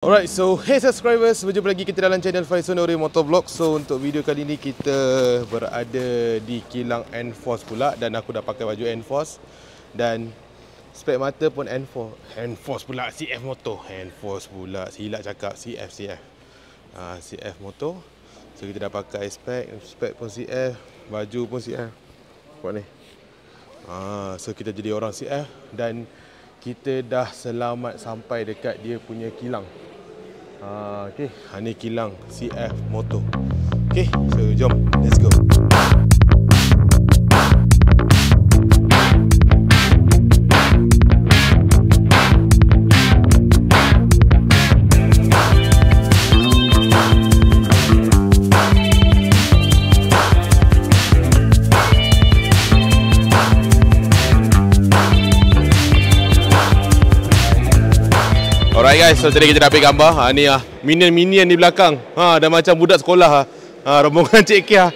Alright, so hey subscribers, berjumpa lagi kita dalam channel Faisonori Motovlog. So untuk video kali ni kita berada di kilang Enforce pula. Dan aku dah pakai baju Enforce. Dan spek mata pun Enforce pula, CF Moto. Enforce pula, silap cakap, CF CF Moto. So kita dah pakai spek pun CF, baju pun CF. Buat ni so kita jadi orang CF. Dan kita dah selamat sampai dekat dia punya kilang. Okay, ni kilang CF Moto. Okay, so jom, let's go. Alright guys, so tadi kita dah ambil gambar. Ni minion di belakang. Dah macam budak sekolah. Rombongan Cik Kia.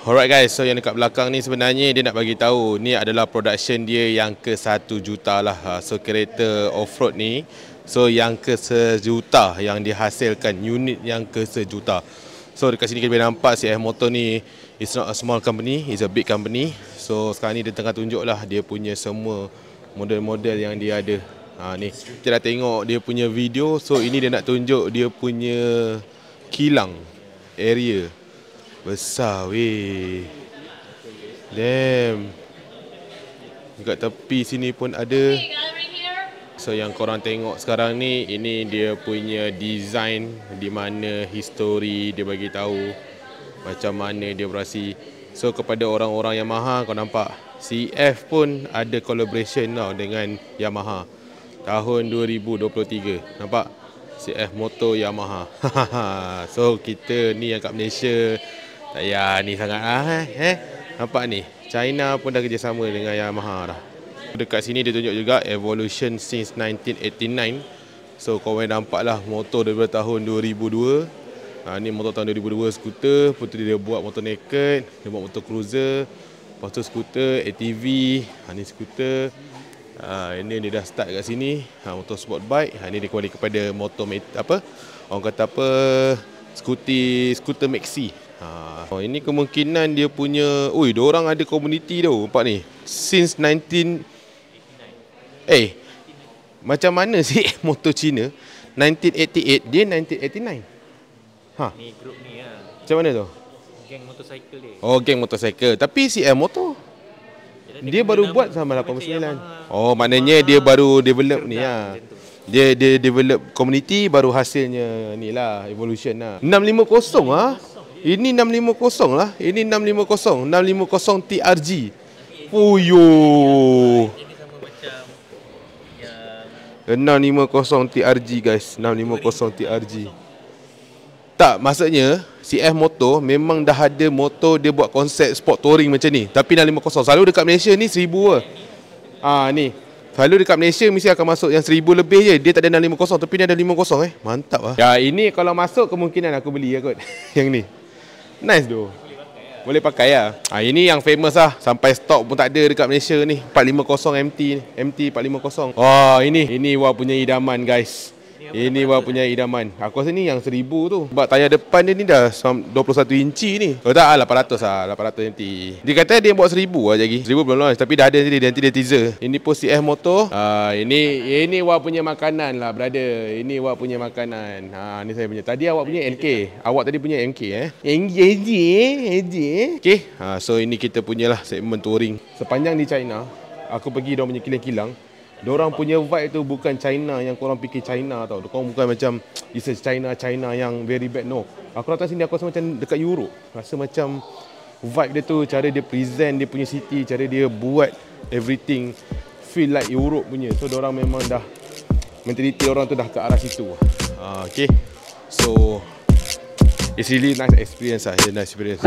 Alright guys, so yang dekat belakang ni sebenarnya dia nak bagi tahu ni adalah production dia yang ke 1 juta lah. So kereta off-road ni, so yang ke 1 juta yang dihasilkan, unit yang ke 1 juta. So dekat sini kita boleh nampak CF Moto ni, it's not a small company, it's a big company. So sekarang ni dia tengah tunjuk lah dia punya semua model-model yang dia ada. Ni kita dah tengok dia punya video. So ini dia nak tunjuk dia punya kilang area besar weh. Damn. Dekat tepi sini pun ada. So yang korang tengok sekarang ni, ini dia punya design, di mana history dia bagi tahu macam mana dia berasi. So kepada orang-orang Yamaha, kau nampak CF pun ada collaboration tau dengan Yamaha tahun 2023. Nampak? CF Moto Yamaha. So kita ni yang kat Malaysia tak payah ni sangat Nampak ni, China pun dah kerjasama dengan Yamaha dah. Dekat sini dia tunjuk juga evolution since 1989. So kau boleh nampak lah motor daripada tahun 2002. Ni motor tahun 2002 skuter. Lepas tu dia buat motor naked, dia buat motor cruiser, lepas tu skuter, ATV. Ni skuter. Ini dia dah start kat sini. Motor sport bike. Ini dia kembali kepada motor orang kata apa, skuter maxi. Ini kemungkinan dia punya. Diorang ada komuniti tu. Nampak ni, since 19 macam mana sih motor Cina 1988 dia 1989. Ni grup ni lah. Macam mana tu? Geng motorcycle dia. Geng motorcycle. Tapi CF Moto dia baru buat sama 89. Maknanya dia baru develop ni lah. Dia develop community, baru hasilnya ni lah, evolution lah. 650 Ini 650 lah. Ini 650 TRG. Puyo. Ini sama macam yang 650 TRG guys. 650 TRG. Tak, maksudnya CF Moto memang dah ada motor dia buat konsep sport touring macam ni. Tapi 650 selalu dekat Malaysia ni 1000 lah. Ni selalu dekat Malaysia mesti akan masuk yang 1000 lebih je. Dia tak ada 650 tapi dia ada 50 Mantap lah. Ya, ini kalau masuk kemungkinan aku beli lah kot. Yang ni nice tu. Boleh pakai lah. Ini yang famous lah. Sampai stok pun tak ada dekat Malaysia ni. 450 MT 450. Ini wah punya idaman guys. Ini wah punya idaman. Aku rasa ni yang 1000 tu. Sebab tayar depan dia ni dah 21 inci ni. Tak lah, 800 MT. Dia kata dia buat 1000 lah lagi. 1000 belum launch, tapi dah ada nanti dia teaser. Ini pun CF Moto. Ini wah punya makanan lah brother. Ini wah punya makanan. Ni saya punya. Tadi awak punya NK. Awak tadi punya MK NJ. Okay. So ini kita punya lah segmen touring. Sepanjang di China, aku pergi dia punya kilang-kilang. Diorang punya vibe tu bukan China yang korang fikir China tau. Korang bukan macam it's China yang very bad. No. Aku datang sini aku rasa macam dekat Europe. Rasa macam vibe dia tu, cara dia present dia punya city, cara dia buat everything feel like Europe punya. So diorang memang dah, mentality orang tu dah ke arah situ. Okay. So it's really nice experience lah. Nice experience.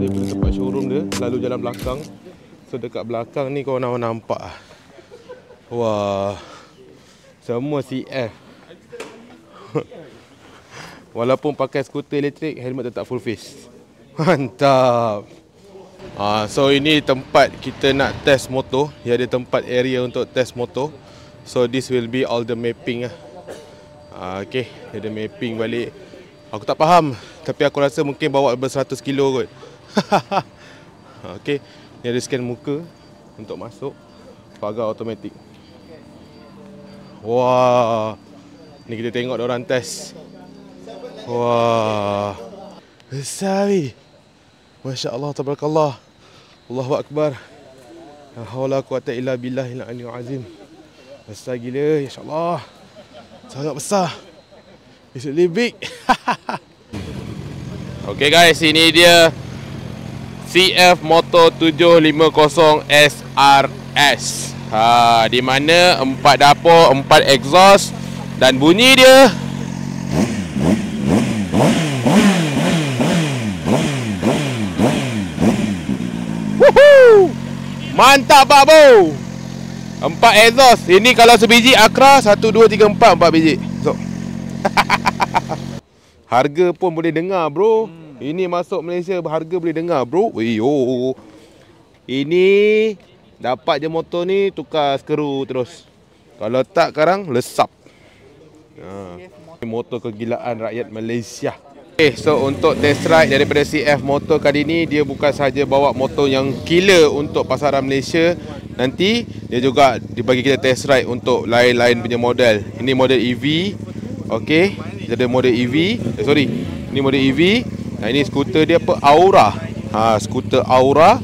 daripada tempat showroom dia, lalu jalan belakang So dekat belakang ni korang nampak. Wah, semua CF. Walaupun pakai skuter elektrik, helmet tetap full face. Mantap. So ini tempat kita nak test motor. Dia ada tempat area untuk test motor. So this will be all the mapping lah. Okay, dia ada mapping balik. Aku tak faham, tapi aku rasa mungkin bawa 100 kilo kot. Okay, ni ada scan muka untuk masuk. Pagar automatik. Wah, ni kita tengok diorang test. Wah, besar weh. Masya Allah, tabarakallah. Allahu Akbar. La haula quwata illa billahil aliyyil azim. Besar gila, insya-Allah. Sangat besar. It's really big. Okay guys, ini dia CF Moto 750 SRS. Di mana 4 dapur, 4 exhaust dan bunyi dia mantap Pak Bo. 4 exhaust. Ini kalau sebiji Acra 1 2 3 4 4 biji. So. Harga pun boleh dengar bro. Ini masuk Malaysia harga boleh dengar bro. Yo. Ini dapat je motor ni tukar skru terus. Kalau tak sekarang lesap. Motor kegilaan rakyat Malaysia. Okay, so untuk test ride daripada CF Motor kali ni, dia bukan sahaja bawa motor yang killer untuk pasaran Malaysia. Nanti dia juga dibagi kita test ride untuk lain-lain punya model. Ini model EV. Okay, kita ada model EV. Ini model EV. Ini skuter dia apa? Aura. Skuter Aura.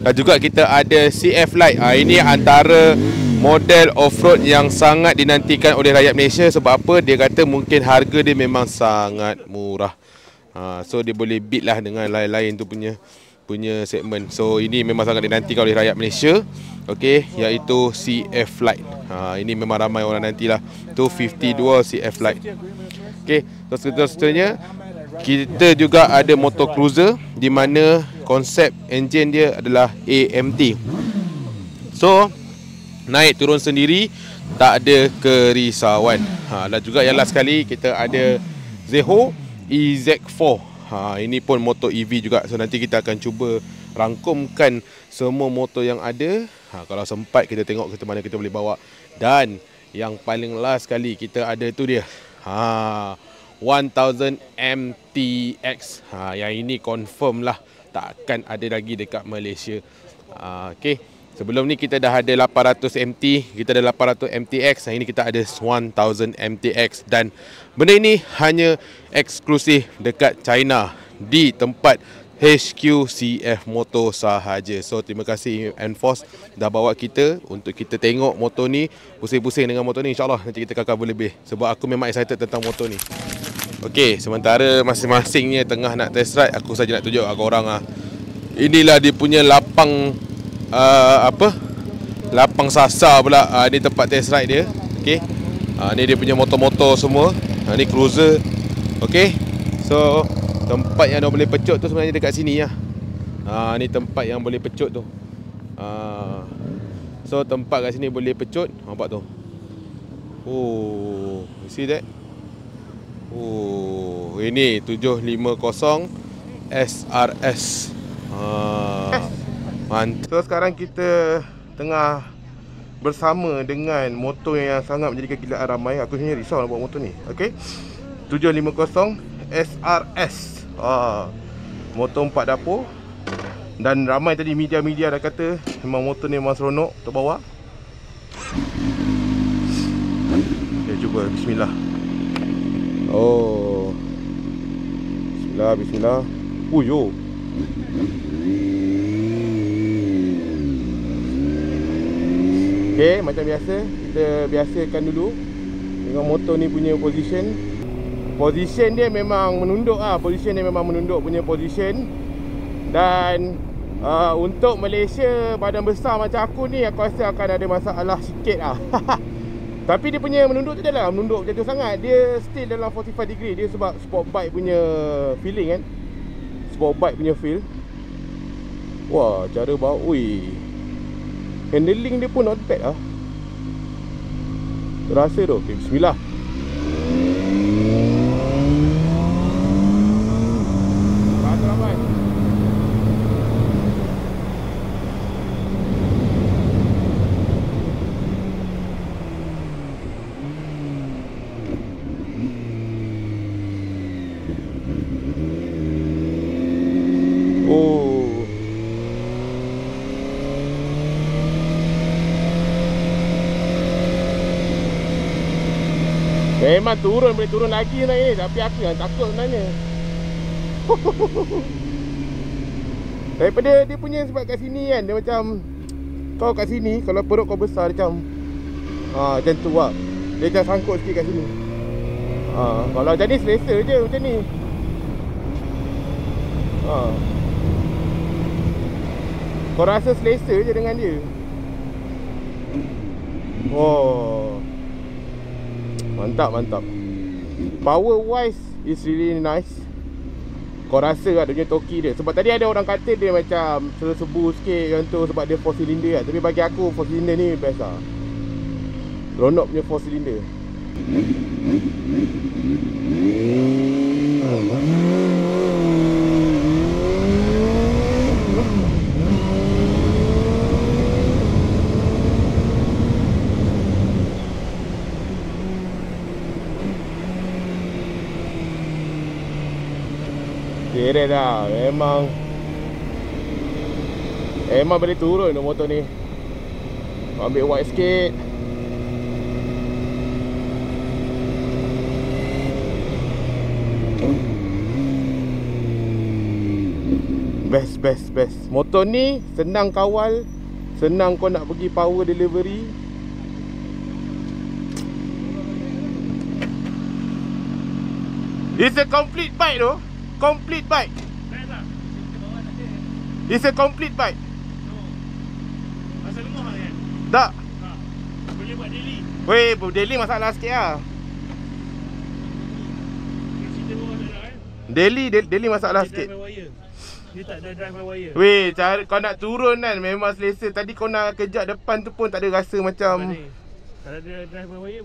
Dan juga kita ada CF Lite. Ini antara model off-road yang sangat dinantikan oleh rakyat Malaysia. Sebab apa? Dia kata mungkin harga dia memang sangat murah. So dia boleh beat lah dengan lain-lain tu punya segmen. So ini memang sangat dinantikan oleh rakyat Malaysia. Okay, iaitu CF Lite. Ini memang ramai orang nantilah. 252 CF Lite. Okay, so seterusnya kita juga ada motor cruiser di mana konsep enjin dia adalah AMT. So naik turun sendiri, tak ada kerisauan. Dan juga yang last sekali kita ada Zeho EZ4. Ini pun motor EV juga. So nanti kita akan cuba rangkumkan semua motor yang ada. Kalau sempat kita tengok ke mana kita boleh bawa. Dan yang paling last sekali kita ada tu dia 1000 MTX. Yang ini confirm lah, takkan ada lagi dekat Malaysia. Okay, sebelum ni kita dah ada 800 MT, kita ada 800 MTX. Ini kita ada 1000 MTX. Dan benda ini hanya eksklusif dekat China, di tempat HQ CF Motor sahaja. So terima kasih Enforce dah bawa kita untuk kita tengok motor ni, pusing-pusing dengan motor ni. InsyaAllah nanti kita akan cover lebih, sebab aku memang excited tentang motor ni. Okey, sementara masing-masingnya tengah nak test ride, aku saja nak tunjuk kat korang inilah dia punya lapang lapang sasar pula. Ni tempat test ride dia. Okey. Ni dia punya motor-motor semua. Ni cruiser. Okey. So tempat yang dah boleh pecut tu sebenarnya dekat sini lah. Ni tempat yang boleh pecut tu. So tempat kat sini boleh pecut. Nampak tu. Oh, you see that? Oh, ini 750 SRS. Mantap. So sekarang kita tengah bersama dengan motor yang sangat menjadikan kegilaan ramai. Aku sebenarnya risau nak bawa motor ni. Okey. 750 SRS. Motor 4 dapur. Dan ramai tadi media-media dah kata memang motor ni memang seronok untuk bawa. Okay, cuba. Bismillah. Oh, bismillah, bismillah. Yo. Okay, macam biasa, kita biasakan dulu dengan motor ni punya position. Position dia memang menunduk position dia memang menunduk punya position. Dan untuk Malaysia badan besar macam aku ni, aku rasa akan ada masalah sikit Tapi dia punya menunduk tu adalah menunduk jatuh sangat. Dia still dalam 45 degree. Dia sebab sport bike punya feeling kan. Sport bike punya feel. Wah, cara bawa. Ui, Handling dia pun not bad lah. Rasa tu. Okay, bismillah. Ramai. Oh. Memang turun, boleh turun lagi naik ni. Tapi aku yang takut sebenarnya. Daripada dia punya sebab kat sini kan, dia macam kau kat sini, kalau perut kau besar dia macam macam tu lah. Dia macam sangkut sikit kat sini. Kalau macam ni selesa je macam ni. Kau rasa selesa je dengan dia. Oh, mantap, mantap. Power wise is really nice. Kau rasa lah dia punya toki dia. Sebab tadi ada orang kata dia macam serba-serbu sikit macam tu sebab dia 4 cylinder lah. Tapi bagi aku 4 cylinder ni best lah. Seronok punya 4 cylinder. Kira dah, memang boleh turun motor ni. Ambil wide sikit. Best. Motor ni senang kawal, senang kau nak pergi power delivery. It's a complete bike tu. Complete bike. It's a complete bike. Masa lemah kan? Tak. Boleh buat daily. Weh, daily masalah sikit lah. Cerita bawah tak nak kan? Daily masalah sikit. Drive by wire. Dia tak ada drive by wire. Weh, cara kau nak turun kan memang selesa. Tadi kau nak kejap depan tu pun tak ada rasa macam Kalau ada drive by wire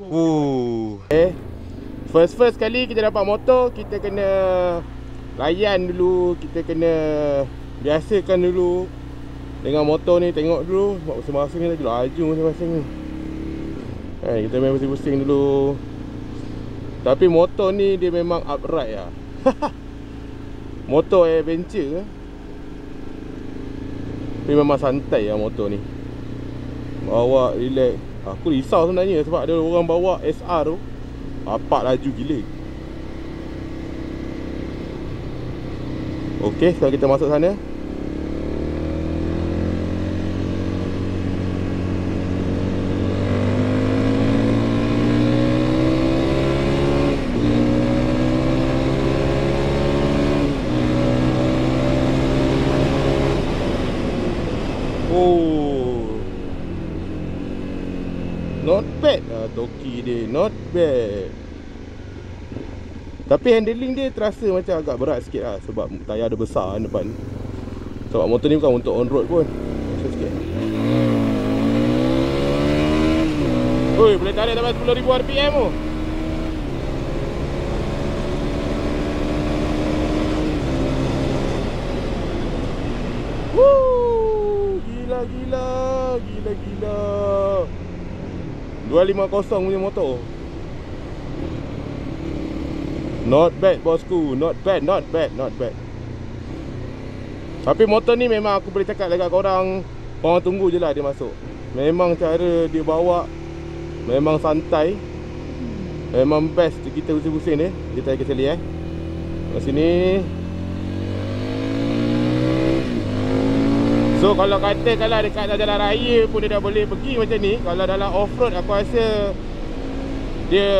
First kali kita dapat motor, kita kena layan dulu, kita kena biasakan dulu dengan motor ni, tengok dulu sebab masing-masing ni lagi laju masing-masing ni. Kita main pusing-pusing dulu. Tapi motor ni dia memang upright lah. Motor adventure Dia memang santai lah motor ni. Bawa relax. Aku risau sebenarnya sebab ada orang bawa SR tu bapak laju gila. Okey, sekarang kita masuk sana. Not bad lah toki dia, not bad. Tapi handling dia terasa macam agak berat sikit lah sebab tayar dia besar depan. Sebab motor ni bukan untuk on road pun. Macam sikit. Oi, boleh tarik sampai 10,000 RPM tu. Woo, gila. 250 punya motor. Not bad bosku, not bad. Tapi motor ni memang aku boleh cakap dekat korang tunggu je lah dia masuk. Memang cara dia bawa memang santai. Memang best kita pusing-pusing ni. Kita tarik ke sini kat sini. So kalau katakanlah dekat jalan raya pun dia dah boleh pergi macam ni. Kalau dalam off-road aku rasa dia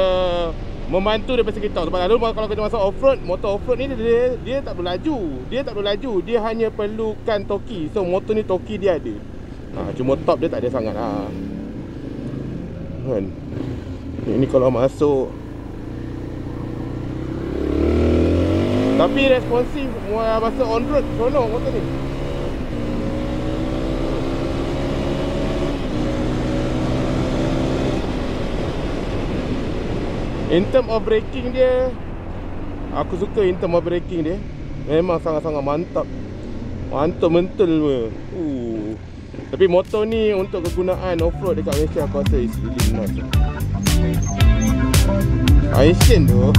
membantu daripada segi tau. Sebab lalu kalau kita masuk off-road, motor off-road ni dia tak perlu laju. Dia hanya perlukan toki. So motor ni toki dia ada. Cuma top dia tak ada sangat lah kan. Ini kalau masuk. Tapi responsif masa on-road, seronok motor ni. In term of braking dia, aku suka in term of braking dia. Memang sangat-sangat mantap. Mantap mental semua. Tapi motor ni untuk kegunaan off-road dekat Malaysia aku rasa is really nice. Aisyah tu.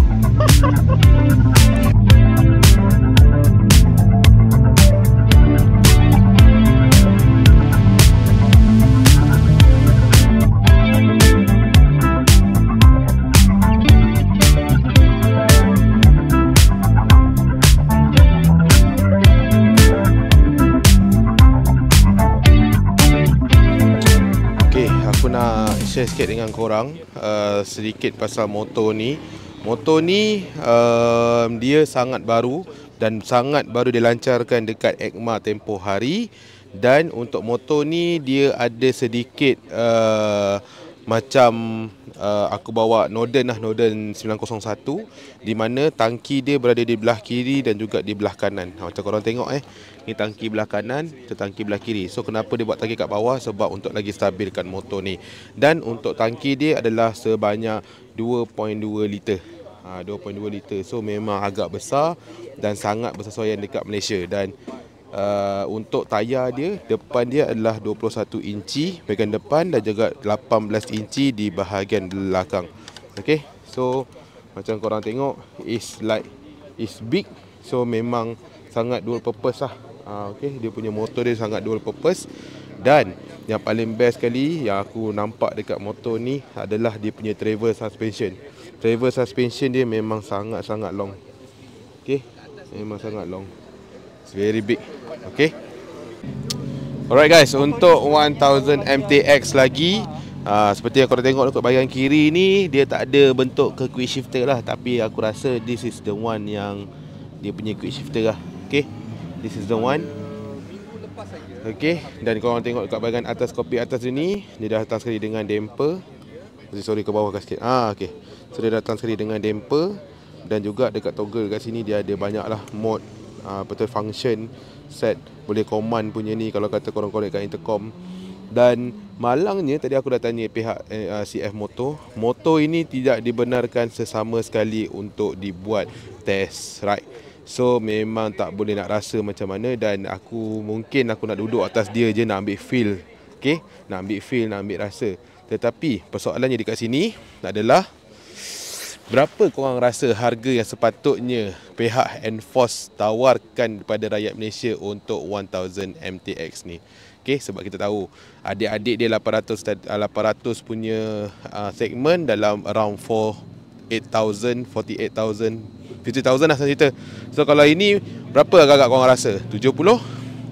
Aku nak share sikit dengan korang sedikit pasal motor ni. Motor ni dia sangat baru dan sangat baru dilancarkan dekat ECMA tempoh hari. Dan untuk motor ni dia ada sedikit macam aku bawa Norden lah, Norden 901, di mana tangki dia berada di belah kiri dan juga di belah kanan. Macam korang tengok ni tangki belah kanan, itu tangki belah kiri. So kenapa dia buat tangki kat bawah? Sebab untuk lagi stabilkan motor ni. Dan untuk tangki dia adalah sebanyak 2.2 liter. 2.2 liter. So memang agak besar dan sangat bersesuaian dekat Malaysia. Dan untuk tayar dia, depan dia adalah 21 inci bahagian depan dan juga 18 inci di bahagian belakang. Okay, so macam korang tengok, is big. So memang sangat dual purpose lah. Okay, dia punya motor dia sangat dual purpose. Dan yang paling best sekali yang aku nampak dekat motor ni adalah dia punya travel suspension. Travel suspension dia memang sangat-sangat long. Okay, memang sangat long. It's very big. Okay. Alright guys, untuk 1000 MTX lagi, seperti yang korang tengok dekat bahagian kiri ni, dia tak ada bentuk ke quick shifter lah. Tapi aku rasa this is the one yang dia punya quick shifter lah. Okay, this is the one. Okay, dan korang tengok dekat bahagian atas kopi atas ni, dia dah datang sekali dengan damper. Sorry, ke bawah sikit. Okay, so dia datang sekali dengan damper. Dan juga dekat toggle kat sini dia ada banyak lah mode, betul function set, boleh command punya ni kalau kata korang connect kat intercom. Dan malangnya tadi aku dah tanya pihak CF Motor ini tidak dibenarkan sesama sekali untuk dibuat test ride. So memang tak boleh nak rasa macam mana. Dan aku nak duduk atas dia je, nak ambil feel. Okay, nak ambil feel, nak ambil rasa. Tetapi persoalannya dekat sini adalah, berapa korang rasa harga yang sepatutnya pihak Enforce tawarkan kepada rakyat Malaysia untuk 1000 MTX ni? Okay, sebab kita tahu adik-adik dia 800 punya segmen dalam around 48,000, 50,000 lah cerita. So kalau ini berapa agak-agak korang rasa? 70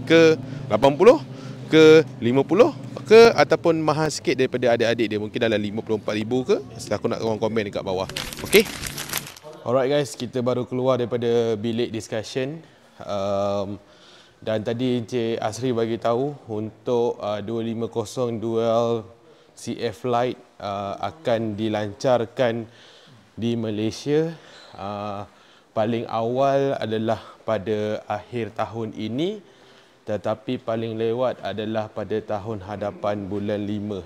ke 80 ke 50 ke, ataupun mahal sikit daripada adik-adik dia, mungkin dalam 54,000 ke? Aku nak korang komen dekat bawah. Okay. Alright guys, kita baru keluar daripada bilik discussion. Dan tadi Encik Asri bagi tahu untuk 250 Dual CF Lite akan dilancarkan di Malaysia. Paling awal adalah pada akhir tahun ini, tetapi paling lewat adalah pada tahun hadapan bulan 5.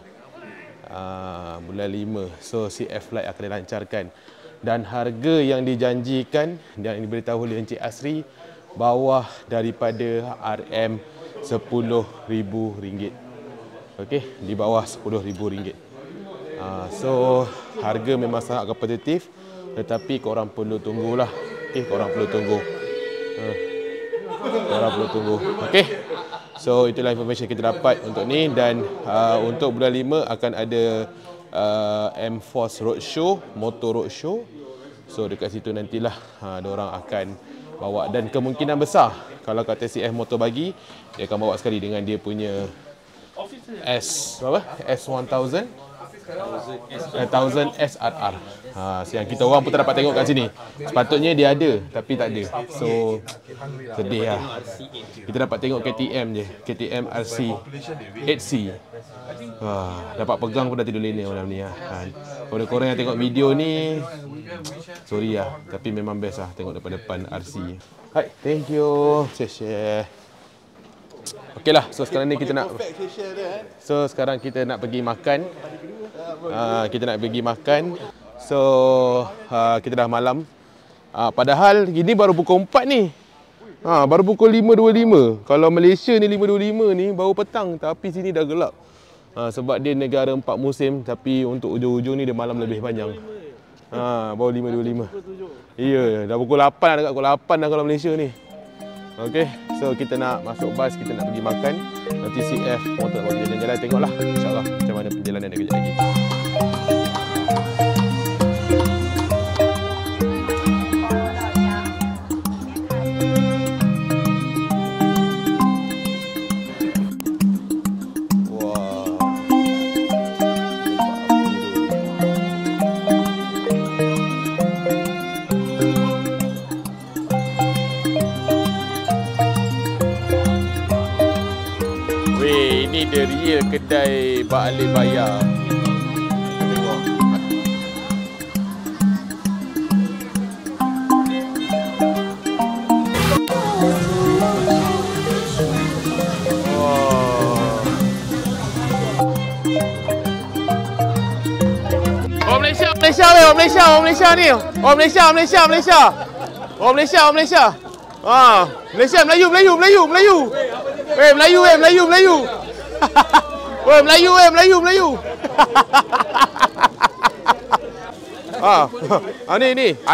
Bulan 5. So CF Lite akan dilancarkan. Dan harga yang dijanjikan dan diberitahu oleh Encik Asri, bawah daripada RM10,000. Okey, di bawah RM10,000. So harga memang sangat kompetitif, tetapi korang perlu tunggulah. Okey, korang perlu tunggu. Okey. So itulah information kita dapat untuk ni. Dan untuk bulan 5 akan ada M-Force Roadshow, Motor Roadshow. So dekat situ nantilah diorang akan bawa. Dan kemungkinan besar kalau kata CF Motor bagi, dia akan bawa sekali dengan dia punya S1000 SRR. So yang kita orang pun tak dapat tengok kat sini. Sepatutnya dia ada, tapi tak ada. So sedih lah. Kita dapat tengok KTM je, KTM RC 8C. Dapat pegang pun dah tidur lena malam ni lah. Kalau korang yang tengok video ni, sorry lah, tapi memang best lah tengok depan RC. Hai, thank you. Share. Okey lah, so sekarang ni kita nak pergi makan. So kita dah malam. Padahal ini baru pukul 4 ni. Baru pukul 5.25. Kalau Malaysia ni 5.25 ni baru petang, tapi sini dah gelap. Sebab dia negara 4 musim, tapi untuk ujung-ujung ni dia malam lebih panjang. Baru 5.25. Ya, dah pukul 8 dah, dekat pukul 8 dah kalau Malaysia ni. Okey, so kita nak masuk bas, kita nak pergi makan. Nanti CF motor kita jalan-jalan, tengoklah insya-Allah macam mana perjalanan dia kejap lagi. Ini the real kedai Bak Alif Bayar. Tengok. Orang Malaysia, Malaysia weh, orang Malaysia, orang Malaysia ni. Orang Malaysia, Malaysia, Malaysia. Orang Malaysia, orang Malaysia. Malaysia, Melayu, Melayu, Melayu, Melayu. Weh, Melayu, weh, Melayu, Melayu. Weh, Melayu, weh, Melayu, Melayu.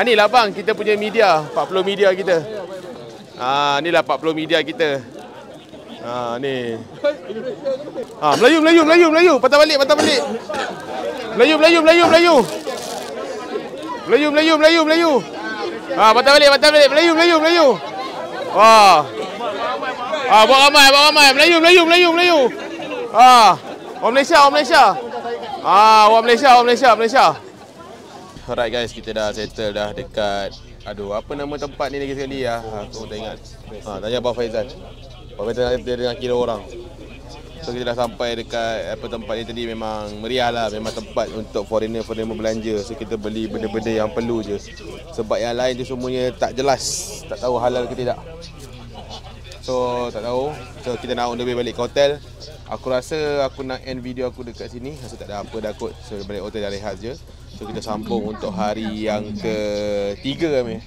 Ni lah bang, kita punya media, 40 media kita. Ni lah 40 media kita. Ni. Melayu, Melayu, Melayu, Melayu. Patah balik, patah balik. Melayu, Melayu, Melayu, Melayu. Melayu, Melayu, Melayu, Melayu. Patah balik, Melayu, Melayu, Melayu. Buat ramai, buat ramai. Melayu, Melayu, Melayu, Melayu. Orang Malaysia, orang Malaysia. Orang Malaysia, orang Malaysia, Malaysia. Alright guys, kita dah settle dah dekat, aduh, apa nama tempat ni lagi sekali ya? Aku tak ingat. Tanya Abang Faizal. Abang Faizal dia dengan kira orang. So kita dah sampai dekat tempat ni tadi, memang meriah lah, memang tempat untuk foreigner belanja. So kita beli benda-benda yang perlu je. Sebab yang lain tu semuanya tak jelas, tak tahu halal ke tidak. So tak tahu. So kita nak on the way balik ke hotel. Aku rasa aku nak end video aku dekat sini. Rasa tak ada apa dah kot. So balik hotel dah rehat je. So kita sambung untuk hari yang ketiga kami.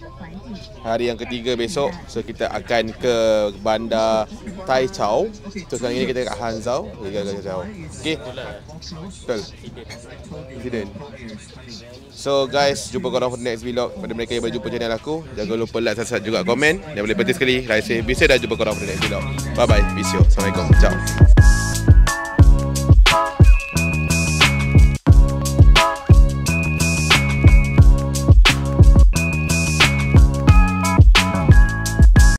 Hari yang ketiga besok. So kita akan ke bandar Tai Chau. So sekarang ini kita kat Hangzhou. Okay. Betul. Insiden. So guys, jumpa korang for the next vlog. Pada mereka yang baru jumpa channel aku, jangan lupa like, subscribe juga komen. Dan boleh penting sekali, like, share. Bisa dah jumpa korang for the next vlog. Bye bye. Peace out. Assalamualaikum. Ciao.